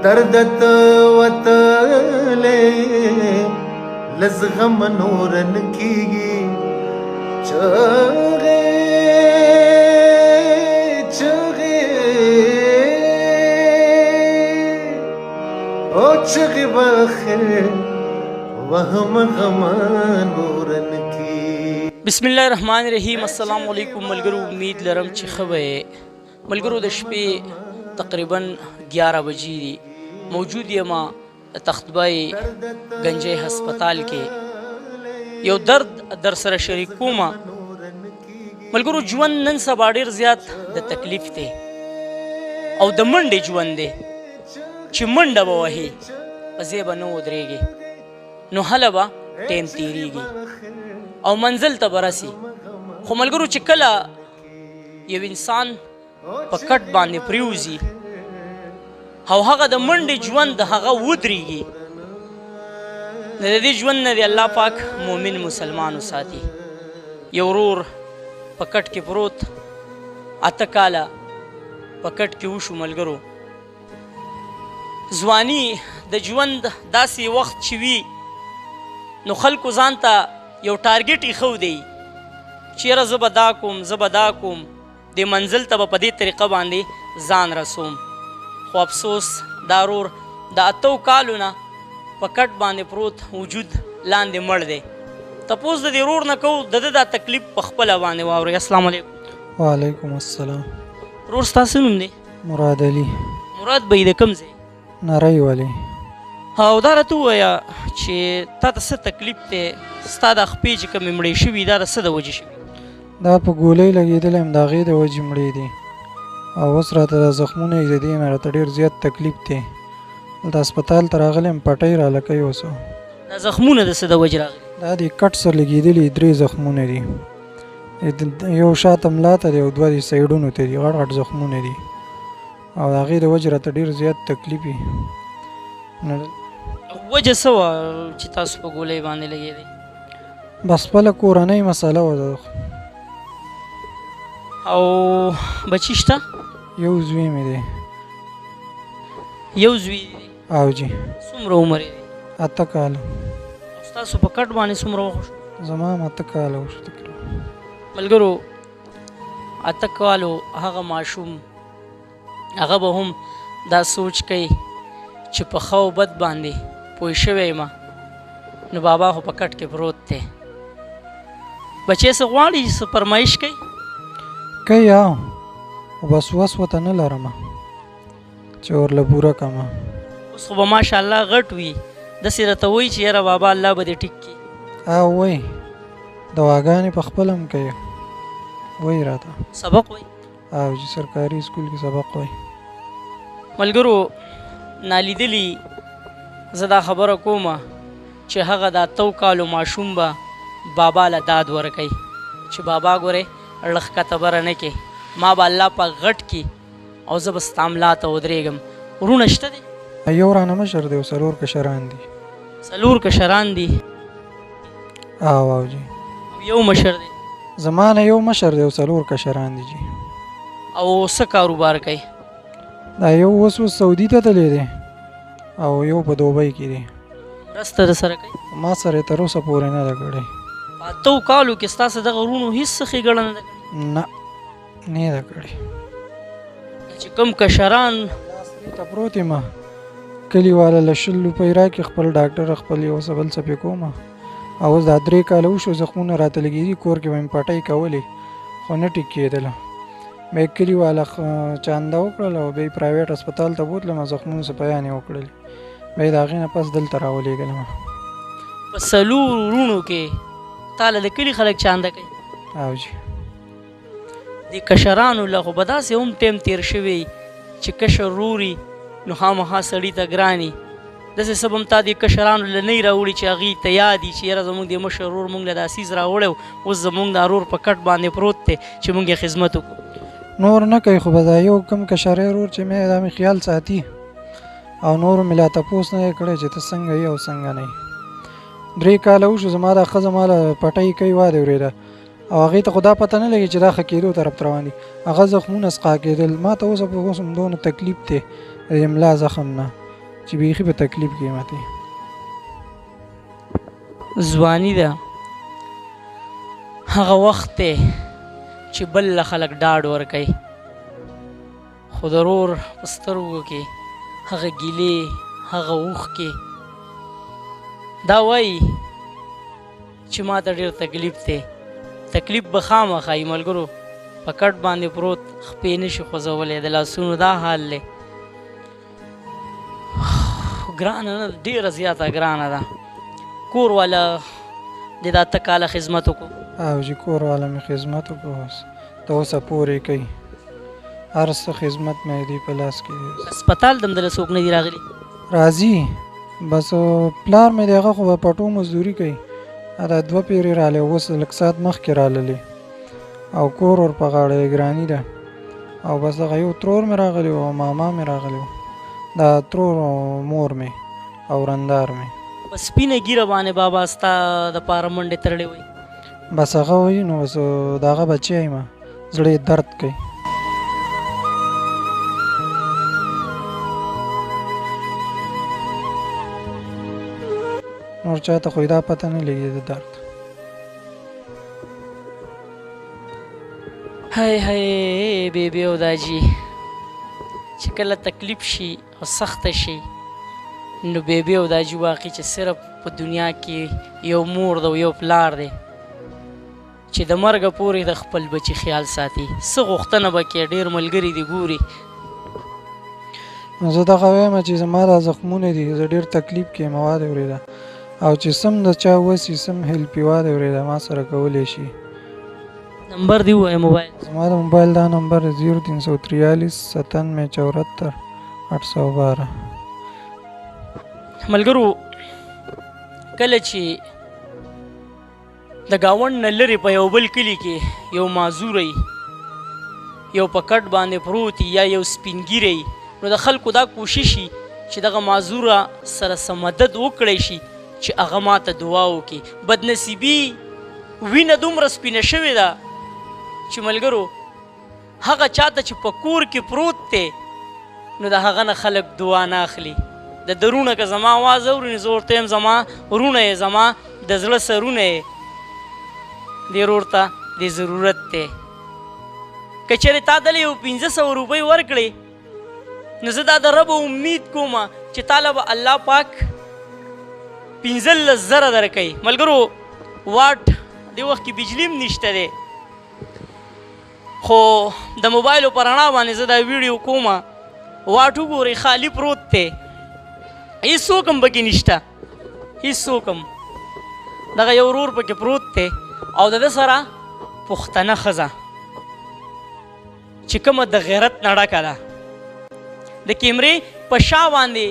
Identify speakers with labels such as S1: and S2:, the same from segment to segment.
S1: دردت وتلې لزغم نورن کیږي چغې چغې او چغې بخیر وهم غم نورن کی.
S2: بسم الله الرحمن الرحیم. السلام علیکم ملګرو، امید لرم چې ښه به ملګرو. د شپې تقریبا 11 بجې دي. موجود یم تختبای گنجی هسپتال کې. یو درد در سره شریک کوم ملګرو. ژوند نن سبا ډېر زیات د تکلیف دی او د منډې ژوند دی چې منډه به وهې په ځای به نه ودرېږي، نو هله به ټیم تېرېږي او منزل ته به رسي. خو ملګرو چې کله یو انسان په کټ باندې پریوزي او هغه د منډې ژوند د هغه ودرېږي، نو د دې ژوند نه دی الله پاک مؤمن مسلمان وساتي. یو ورور په کټ کې پروت 8 کاله په کټ کې وشو ملګرو. ځواني د ژوند داسې وخت چې وي نو خلکو ځان ته یو ټارګټ ایښودی چې یاره زه به دا کوم زه به دا کوم، د منزل ته به په دې طریقه باندې ځان رسوم. خو افسوس دا ورور د 8 کالو نه په کټ باندې پروت وجود لاندې مړ دی. تپوس د دې ورور نه کوو د ده دا تکلیف په خپله باندې واورئ. السلام علیکم.
S3: وعلیکم السلام.
S2: ورور ستاسو نوم دی؟
S3: مراد علي.
S2: مراد بهی د کوم ځای؟
S3: نری ولې.
S2: او دا راته ووایه چې تا ته څه تکلیف دی؟ ستا دا خپې چې کومې مړې شوي دا د څه د وجې شوي؟
S3: دا په ګولۍ لګېدلی یم، د هغې د وجې مړې دي او اوس راته دا زخمونه یې د دې نه راته ډېر زیات تکلیف دی. دلته هسپتال ته راغلی یم، پټۍ راله کوي اوس.
S2: دا زخمونه د څه د وجې راغلي؟
S3: دا د کټ سره لګېدلي 3 زخمونه دي. یو شاته ملا ته دی او 2 د سایډونو ته دي، غټ غټ زخمونه دي او د هغې د وجې راته ډېر زیات تکلیف وي.
S2: وجه څه وه چې تاسو په ګولۍ باندې لګېدئ؟
S3: بس خپله کورنۍ مسله وه.
S2: او بچي شته؟
S3: یو زوی مې دی.
S2: یو زوی دی؟
S3: او جی.
S2: څومره عمر یې دی؟
S3: 8 کاله.
S2: او ستاسو په کټ باندې څومره وخت شو؟
S3: زما هم 8 کاله وشو تقریبا.
S2: ملګرو 8 کالو هغه ماشوم هغه به هم دا سوچ کوي چې په ښه او بد باندې پوه شوی یم، نو بابا خو په کټ کې پروت دی. بچی څه غواړي څه فرمایش کوي؟
S3: کوي او بس وس ورته نه لرمه چې ورله پوره کړمه.
S2: اوس خو به ماشاءالله غټ وي، داسې راته وایي چې یاره بابا الله به دې ټیک کړي.
S3: او وایي دواګانې په خپله هم کوي، وایي راته
S2: سبق وایي.
S3: او چې سرکاري سکول کې سبق وایي.
S2: ملګرو نالیدلي زه دا خبره کومه چې هغه د 8 کالو ماشوم به بابا له داد ورکوي چې بابا ګورې لښکته بره نه کې، ما به الله پاک غټ کي او زه به ستا ملا ته ودرېږم. ورونه شته دی؟
S3: یو رانه مشر دی او 4 کشران دي.
S2: 4 کشران دي؟
S3: او جی.
S1: یو مشر دی.
S3: زما نه یو مشر دی او 4 کشران دي جی.
S1: او څه کاروبار کوي؟
S3: دا یو اوس سعودي ته تللی دی او یو په دوبۍ کې دی.
S1: مرسته در سره کوي؟
S3: ما سره یې تر اوسه پورې نه ده کړې.
S1: په 8 کالو کې ستاسو دغه وروڼو هېڅ څه ښېګڼه نه ده کړې؟
S3: نه نه ده کړې.
S1: چې کوم کشران
S3: ته پروت یم، کلیواله له 20 روپۍ راکړي، خپل ډاکټر خپل یو څه بل څه پې کومه. او اوس دا 3 کاله وشو، زخمونه راته لګېدي، کور کې به مې پټۍ کولې خو نه ټیک کېدله. بیا یې کلیواله چانده وکړل او بیا یې پرایویټ هسپتال ته بوتلم او زخمونو څه بیانې وکړلې. بیا یې د هغې نه پس دلته راولېږلم.
S1: په 4 وروڼو کې تاله د کلي خلک چانده کوي؟
S3: او جی.
S1: د کشرانو له خو به داسې هم ټیم تېر شوی چې کشر روري نو خامخا سړي ته ګراني. داسې څه به هم تا د کشرانو له نه یې راوړي چې هغې ته یاد وي چې یاره زموږ د مشر ورور موږ له دا څیز راوړی و، اوس زموږ دا ورور په کټ باندې پروت دی چې موږ یې خدمت وکړو.
S3: نور نه کوي، خو به دا یو کم کشری ورور چې مې دا مې خیال ساتي او نور مې لا تپوس نه یې کړی چې ته څنګه یې او څنګه نه یې. 3 کاله وشو، زما دا ښځه ما له پټۍ کوي واده ورېده او هغې ته خو دا پته نه لګي چې دا ښه کېدو طرف ته روان دي. هغه زخمونه سقا کېدل. ما ته اوسه په اوس هم دونه تکلیف دی د ملا زخم نه چې بیخي په تکلیف کې ماته
S1: ځواني ده هغه وخت دی چې بل له خلک ډاډ ورکوي خو د ورور په سترګو کې هغه ګیلې هغه اوښکې دا وایي چې ما ته ډېر تکلیف دی تکلیف به خامخا وي ملګرو په کټ باندې پروت خپې نشي خوځولی د لاسونو دا حال دی ګرانه نه ډېره زیاته ګرانه ده کور والا د دا اته کاله خدمت وکړو
S3: او چې کور والا مې خدمت وکړو اوس ته اوسه پورې کوي هر څه خدمت مې دی په لاس کې دی
S1: هسپتال دم دله څوک نه دي راغلي
S3: راځي بس پلار مې دی هغه خو به پټو مزدوري کوي دا 2 پیرې رالی اوس لږ ساعت مخکې راللی او کور ور په غاړه یې ګراني ده او بس دغه یو ترور مې راغلی و او ماما مې راغلی و دا ترور مور مې او رندار مې
S1: په سپینه ګیره باندې بابا ستا دپاره منډې تړلې وي
S3: بس هغه وایي نو بس د هغه بچی یم زړه یې درد کوي نور چاته خو دا پته نه لګي د درد
S1: هی هی بیبي او داجي چې کله تکلیف شي او سخته شي نو بیبي او داجي واقعي چې صرف په دنیا کې یو مور ده او یو پلار دی چې د مرګه پورې د خپل بچي خیال ساتي څه غوښتنه به کې ډېر ملګري دي ګوري
S3: نو زه دغه وایم چې زما دا زخمونه دي زه ډېر تکلیف کې یم واده اورېده او چې سم د چا وسي سم هیلپي واده اورېده ما سره کولی شي
S1: نمبر دی ووایه موبایل
S3: زما د موبایل دا نمبر 0343 9774 812
S1: ملګرو کله چې د ګاونډ نه لرې په یو بل کلي کې یو معذوری یو په کټ باندې پروت یا یو سپینګیری نو د خلکو دا کوشش شي چې دغه معذوره سره څه مدد وکړی شي چې هغه ماته دعا وکړي بدنصیبي وینه دومره سپینه شوې ده چې ملګرو هغه چاته چې په کور کې پروت دی نو د هغه نه خلک دعا نه اخلي د درونه که زما آواز اوري نو زه ورته یم زما ورونه یې زما د زړه سرونه یې دې ورور ته دې ضرورت دی که چېرې تا دله یو 500 روپۍ ورکړې نو زه دا د رب امید کوم چې تاله به الله پاک 15,000 درکوي ملګرو واټ دې وخت کې بجلی هم نشته دی خو د موبایلو په رڼا باندې زه دا ویډیو کوم واټ وګورئ خالی پروت دی هېڅوک هم پکې نشته هېڅوک هم دغه یو ورور پکې پروت دی او د ده سره پښتنه ښځه چې کومه د غیرت نه ډکه ده د کیمرې په شا باندې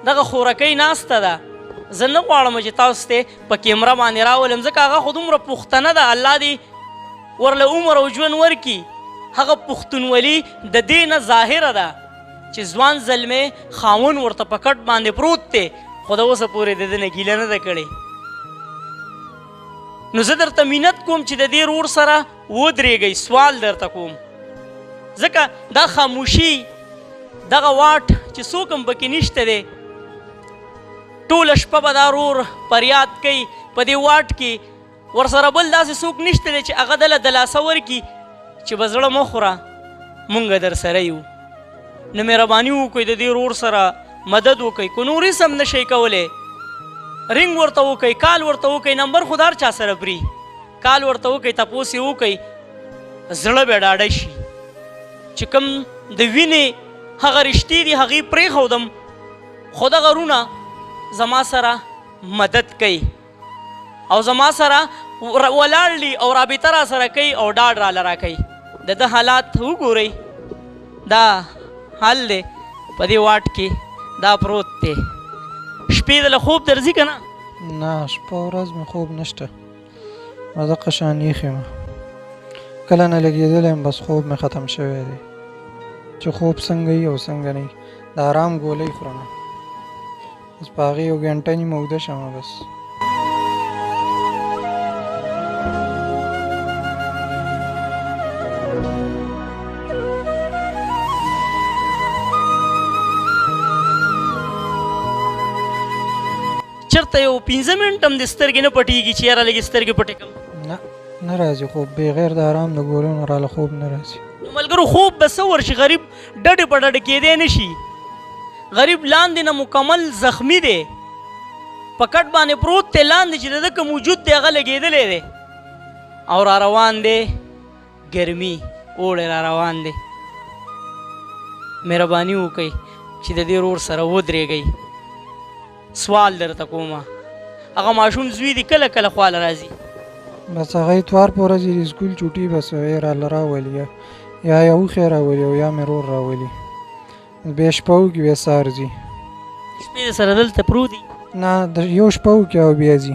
S1: دغه خورکۍ ناسته ده زه نه غواړم چې تاسو ته په کیمره باندې راولم ځکه هغه خو دومره پښتنه ده الله دې ورله عمر او ژوند ورکي هغه پښتونولي د دې نه ظاهره ده چې ځوان زلمی خاون ورته په کټ باندې پروت دی خو د اوسه پورې د ده نه ګیله نه ده کړې نو زه درته مینت کوم چې د دې ورور سره ودرېږئ سوال درته کوم ځکه دا خاموشي دغه واټ چې څوک هم پکې نشته دی ټوله شپه به دا ورور فریاد کوي په دې واټ کې ورسره بل داسې څوک نشته دی چې هغه دله دلاسه ورکړي چې به زړه مه خوره مونږ در سره یو نو مهرباني وکړئ د دې ورور سره مدد وکړئ که نور هېڅ هم نه شئ کولی رنګ ورته وکئ کال ورته وکئ نمبر خو د هر چا سره پري کال ورته وکئ تپوس یې وکئ زړه به ډاډه شي چې کوم د وینې هغه رشتې دي هغې پرېښودم خو دغه ورونه زما سره مدد کوي او زما سره ولاړ دي او رابطه را سره کوي او ډاډ راله راکوي د ده حالات وګورئ دا حال دی په دې واټ کې دا پروت دی شپې دله خوب درځي که نه
S3: نه شپه ورځ مې خوب نشته ما دقه شان ایښې یم کله نه لګېدلی یم بس خوب مې ختم شوی دی چې خوب څنګه وي او څنګه نه وي د آرام ګولۍ خورمه بس په هغې یو ګنټه نیمه اوده شمه بس
S1: چېرته یو 15 منټ هم د سترګې نه پټېږي چې یاره لږې سترګې پټې کړم؟
S3: نه راځي خوب، بغیر د آرام د ګولو نه راله خوب نه راځي.
S1: نو ملګرو خوب به څه ورشي؟ غریب ډډې په ډډې کېدی نه شي. غریب لاندې نه مکمل زخمی دی، په کټ باندې پروت دی، لاندې چې د ده کوم وجود دی هغه لګېدلی دی او را روان دی ګرمي اوړی را روان دی. مهرباني وکئ چې د دې ورور سره ودرېږئ. سوال درته کومه هغه ماشوم زوی دی کله کله خواله راځي،
S3: بس هغه اتوار په ورځ د سکول چوټي بس راله راولي، یا اوښې راولي او یا مې رور راولي، بیا شپه وکړي بیا سهار ځي.
S1: شپې د سره دلته پروت دي؟
S3: نه د یو شپه وکړي او بیا ځي.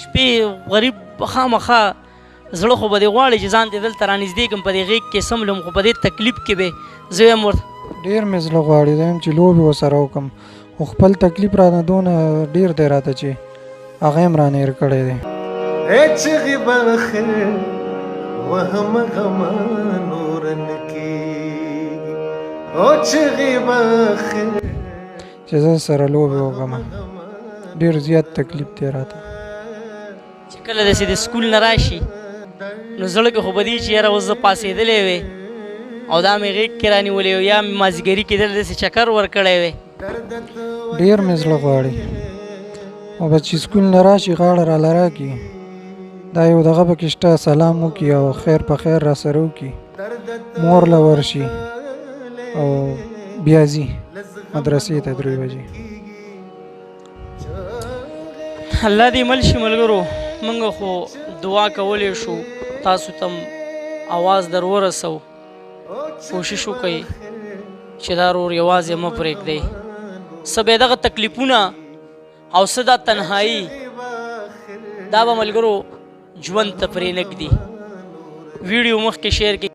S1: شپې غریب خامخا زړه خو به دې غواړي چې ځان دې دلته رانږدې کړم، په دې غېږ کې څملم، خو په دې تکلیف کې به زه یم ورته
S3: ډېر مې زړه غواړي زه یم چې لوبې ورسره وکړم، خو خپل تکلیف رانه دونه ډېر دی راته چې هغه هم رانه هېر کړی دی.
S4: چغې بخر وهم غما نورن کېږي او چغې بخر
S3: چې زه سره لوبې وکړم، ډېر زیات تکلیف دی راته.
S1: چې کله داسې د سکول نه راشي نو زړه کې خو به دي چې یاره اوس زه پاسېدلی وې او دا مې غېږ کې رانیولې او یا مې مازدیګري کېدل داسې چکر ورکړی وې.
S3: ډېر مې زړه غواړي او بس چې سکول نه راشي غاړه راله راکړي، دا یو دغه پکې شته سلام وکړي او خیر په خیر را سره وکړي، مور له ورشي او بیا ځي مدرسې ته 3 بجې.
S1: الله دې مل شي ملګرو، موږ خو دعا کولی شو تاسو ته اواز در ورسو، کوشش وکئ چې دا رور یوازې مه پرېږدئ. څه به دغه تکلیفونه او څه دا تنهایي دا به ملګرو ژوند ته پرې نږدي. ویډیو مخکې شیر کړئ.